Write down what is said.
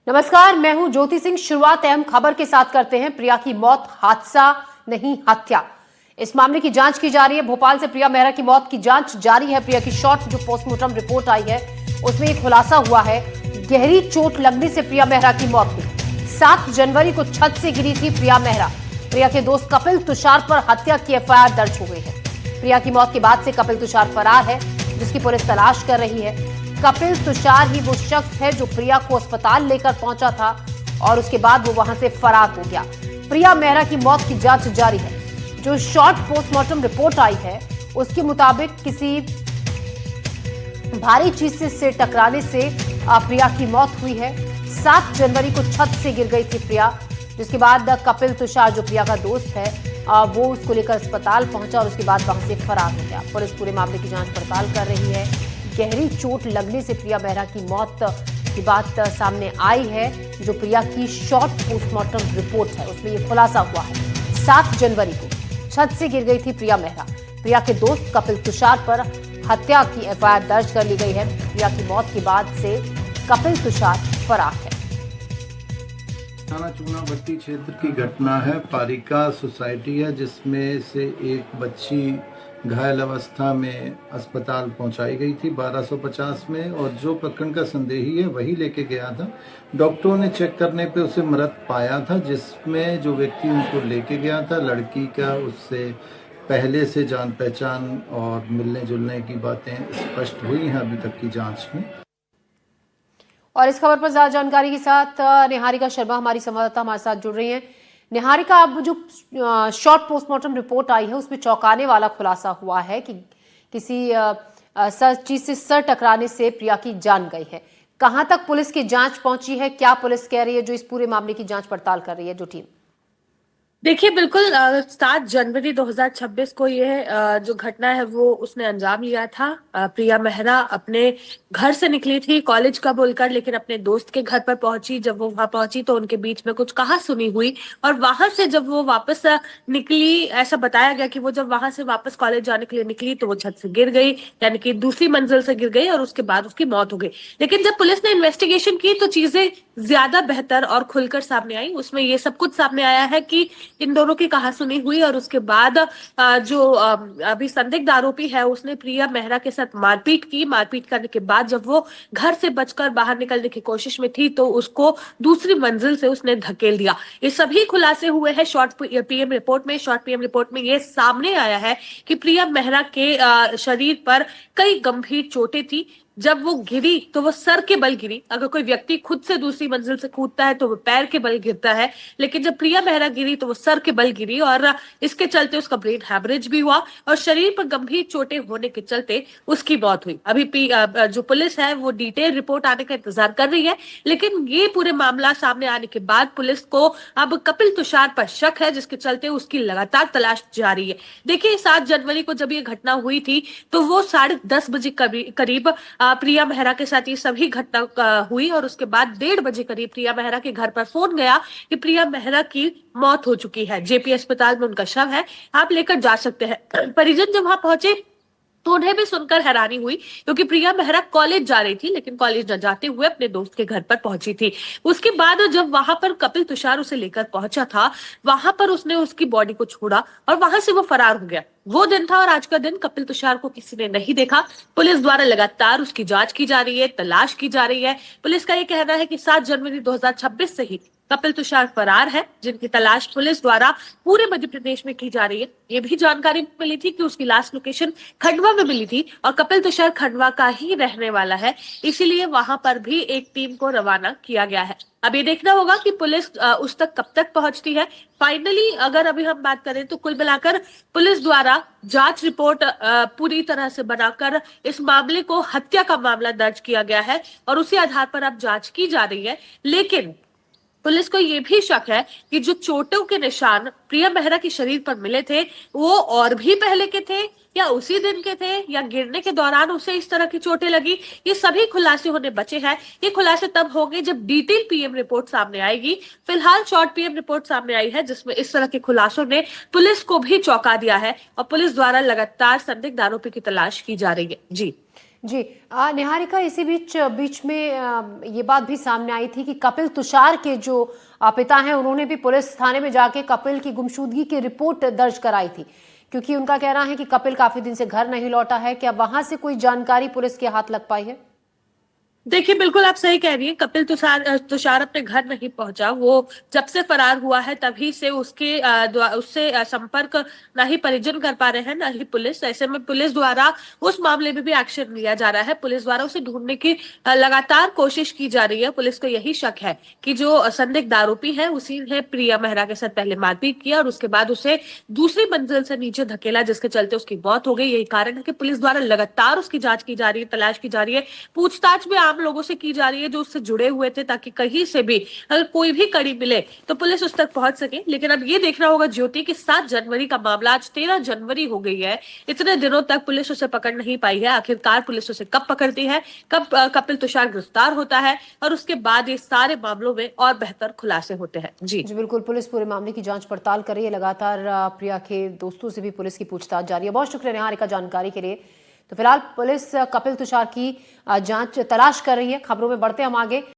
नमस्कार, मैं हूं ज्योति सिंह। शुरुआत अहम खबर के साथ करते हैं। प्रिया की मौत हादसा नहीं हत्या, इस मामले की जांच की जा रही है। भोपाल से प्रिया मेहरा की मौत की जांच जारी है। प्रिया की शॉर्ट जो पोस्टमार्टम रिपोर्ट आई है उसमें यह खुलासा हुआ है, गहरी चोट लगने से प्रिया मेहरा की मौत हुई। 7 जनवरी को छत से गिरी थी प्रिया मेहरा। प्रिया के दोस्त कपिल तुषार पर हत्या की एफआईआर दर्ज हो गई है। प्रिया की मौत के बाद से कपिल तुषार फरार है, जिसकी पुलिस तलाश कर रही है। कपिल तुषार ही वो शख्स है जो प्रिया को अस्पताल लेकर पहुंचा था और उसके बाद वो वहां से फरार हो गया। प्रिया मेहरा की मौत की जांच जारी है। जो शॉर्ट पोस्टमार्टम रिपोर्ट आई है उसके मुताबिक किसी भारी चीज से सिर टकराने से प्रिया की मौत हुई है। 7 जनवरी को छत से गिर गई थी प्रिया, जिसके बाद कपिल तुषार जो प्रिया का दोस्त है वो उसको लेकर अस्पताल पहुंचा और उसके बाद वहां से फरार हो गया। पुलिस पूरे मामले की जांच पड़ताल कर रही है। गहरी चोट लगने से प्रिया मेहरा की मौत की बात सामने आई है। जो प्रिया की शॉर्ट पोस्टमार्टम रिपोर्ट है उसमें यह खुलासा हुआ है। 7 जनवरी को छत से गिर गई थी प्रिया मेहरा। प्रिया के दोस्त कपिल तुषार पर हत्या की एफआईआर दर्ज कर ली गई है। प्रिया की मौत के बाद से कपिल तुषार फरार है। थाना चूनाभट्टी क्षेत्र की घटना है। पारिका सोसाइटी है जिसमें से एक बच्ची घायल अवस्था में अस्पताल पहुंचाई गई थी 1250 में, और जो प्रकरण का संदेही है वही लेके गया था। डॉक्टरों ने चेक करने पे उसे मृत पाया था, जिसमें जो व्यक्ति उनको लेके गया था लड़की का उससे पहले से जान पहचान और मिलने जुलने की बातें स्पष्ट हुई हैं अभी तक की जांच में। और इस खबर पर ज्यादा जानकारी के साथ निहारिका शर्मा हमारी संवाददाता हमारे साथ जुड़ रही हैं। निहारिका, अब जो शॉर्ट पोस्टमार्टम रिपोर्ट आई है उसमें चौंकाने वाला खुलासा हुआ है कि किसी चीज से सर टकराने से प्रिया की जान गई है। कहां तक पुलिस की जांच पहुंची है, क्या पुलिस कह रही है जो इस पूरे मामले की जांच पड़ताल कर रही है जो टीम? देखिए, बिल्कुल 7 जनवरी 2026 को यह जो घटना है वो उसने अंजाम लिया था। प्रिया मेहरा अपने घर से निकली थी कॉलेज का बोलकर, लेकिन अपने दोस्त के घर पर पहुंची। जब वो वहां पहुंची तो उनके बीच में कुछ कहा सुनी हुई, और वहां से जब वो वापस निकली, ऐसा बताया गया कि वो जब वहां से वापस कॉलेज जाने के लिए निकली तो वो छत से गिर गई, यानी कि दूसरी मंजिल से गिर गई, और उसके बाद उसकी मौत हो गई। लेकिन जब पुलिस ने इन्वेस्टिगेशन की तो चीजें ज्यादा बेहतर और खुलकर सामने आई। उसमें ये सब कुछ सामने आया है कि इन दोनों की कहासुनी हुई, और उसके बाद जो अभी संदिग्ध आरोपी है उसने प्रिया मेहरा के साथ मारपीट की। मारपीट करने के बाद जब वो घर से बचकर बाहर निकलने की कोशिश में थी तो उसको दूसरी मंजिल से उसने धकेल दिया। ये सभी खुलासे हुए हैं शॉर्ट पीएम रिपोर्ट में। शॉर्ट पीएम रिपोर्ट में ये सामने आया है कि प्रिया मेहरा के शरीर पर कई गंभीर चोटें थी। जब वो गिरी तो वो सर के बल गिरी। अगर कोई व्यक्ति खुद से दूसरी मंजिल से कूदता है तो वो पैर के बल गिरता है, लेकिन जब प्रिया मेहरा गिरी तो वो सर के बल गिरी, और इसके चलते उसका ब्रेन हैमरेज भी हुआ और शरीर पर गंभीर चोटें होने के चलते उसकी मौत हुई। अभी जो पुलिस है वो डिटेल रिपोर्ट आने का इंतजार कर रही है, लेकिन ये पूरे मामला सामने आने के बाद पुलिस को अब कपिल तुषार पर शक है, जिसके चलते उसकी लगातार तलाश जारी है। देखिए, 7 जनवरी को जब ये घटना हुई थी तो वो 10:30 बजे करीब प्रिया मेहरा के साथ ये सभी घटना हुई, और उसके बाद 1:30 बजे करीब प्रिया मेहरा के घर पर फोन गया कि प्रिया मेहरा की मौत हो चुकी है, जेपी अस्पताल में उनका शव है, आप लेकर जा सकते हैं। परिजन जब वहां पहुंचे तो उन्हें भी सुनकर हैरानी हुई, क्योंकि प्रिया मेहरा कॉलेज जा रही थी, लेकिन कॉलेज न जाते हुए अपने दोस्त के घर पर पहुंची थी। उसके बाद जब वहां पर कपिल तुषार उसे लेकर पहुंचा था, वहां पर उसने उसकी बॉडी को छोड़ा और वहां से वो फरार हो गया। वो दिन था और आज का दिन कपिल तुषार को किसी ने नहीं देखा। पुलिस द्वारा लगातार उसकी जांच की जा रही है, तलाश की जा रही है। पुलिस का ये कहना है कि 7 जनवरी 2026 से ही कपिल तुषार फरार है, जिनकी तलाश पुलिस द्वारा पूरे मध्य प्रदेश में की जा रही है। ये भी जानकारी मिली थी कि उसकी लास्ट लोकेशन खंडवा में मिली थी, और कपिल तुषार खंडवा का ही रहने वाला है, इसीलिए वहां पर भी एक टीम को रवाना किया गया है। अब ये देखना होगा कि पुलिस उस तक कब तक पहुंचती है। फाइनली अगर अभी हम बात करें तो कुल मिलाकर पुलिस द्वारा जांच रिपोर्ट पूरी तरह से बनाकर इस मामले को हत्या का मामला दर्ज किया गया है, और उसी आधार पर अब जांच की जा रही है। लेकिन पुलिस को यह भी शक है कि जो चोटों के निशान प्रिया मेहरा के शरीर पर मिले थे वो और भी पहले के थे, या उसी दिन के थे, या गिरने के दौरान उसे इस तरह की चोटें लगी। ये सभी खुलासे होने बचे हैं। ये खुलासे तब होंगे जब डिटेल पीएम रिपोर्ट सामने आएगी। फिलहाल शॉर्ट पीएम रिपोर्ट सामने आई है, जिसमें इस तरह के खुलासों ने पुलिस को भी चौंका दिया है, और पुलिस द्वारा लगातार संदिग्ध आरोपी की तलाश की जा रही है। जी जी निहारिका, इसी बीच में ये बात भी सामने आई थी कि कपिल तुषार के जो पिता हैं उन्होंने भी पुलिस थाने में जाके कपिल की गुमशुदगी की रिपोर्ट दर्ज कराई थी, क्योंकि उनका कहना है कि कपिल काफी दिन से घर नहीं लौटा है। क्या वहां से कोई जानकारी पुलिस के हाथ लग पाई है? देखिए, बिल्कुल आप सही कह रही हैं। कपिल तुषार अपने घर नहीं पहुंचा। वो जब से फरार हुआ है तभी से उससे संपर्क ना ही परिजन कर पा रहे हैं, ना ही पुलिस। ऐसे में पुलिस द्वारा उस मामले में भी एक्शन लिया जा रहा है। पुलिस द्वारा उसे ढूंढने की लगातार कोशिश की जा रही है। पुलिस को यही शक है कि जो संदिग्ध आरोपी है उसी ने प्रिया मेहरा के साथ पहले मारपीट किया और उसके बाद उसे दूसरी मंजिल से नीचे धकेला, जिसके चलते उसकी मौत हो गई। यही कारण है कि पुलिस द्वारा लगातार उसकी जांच की जा रही है, तलाश की जा रही है, पूछताछ भी लोगों से की जा रही है जो उससे जुड़े हुए थे, ताकि कहीं से भी अगर कोई भी कड़ी मिले तो पुलिस उस तक पहुंच सके। लेकिन अब ये देखना होगा ज्योति कि 7 जनवरी का मामला, आज 13 जनवरी हो गई है, इतने दिनों तक पुलिस उसे पकड़ नहीं पाई है। आखिरकार पुलिस उसे कब पकड़ती है, कब कपिल तुषार गिरफ्तार होता है, और उसके बाद ये सारे मामलों में और बेहतर खुलासे होते हैं। जी बिल्कुल, पुलिस पूरे मामले की जांच पड़ताल कर रही है। लगातार प्रिया के दोस्तों से भी पुलिस की पूछताछ जारी है। बहुत शुक्रिया निहारिका जानकारी के लिए। तो फिलहाल पुलिस कपिल तुषार की जांच तलाश कर रही है। खबरों में बढ़ते हम आगे।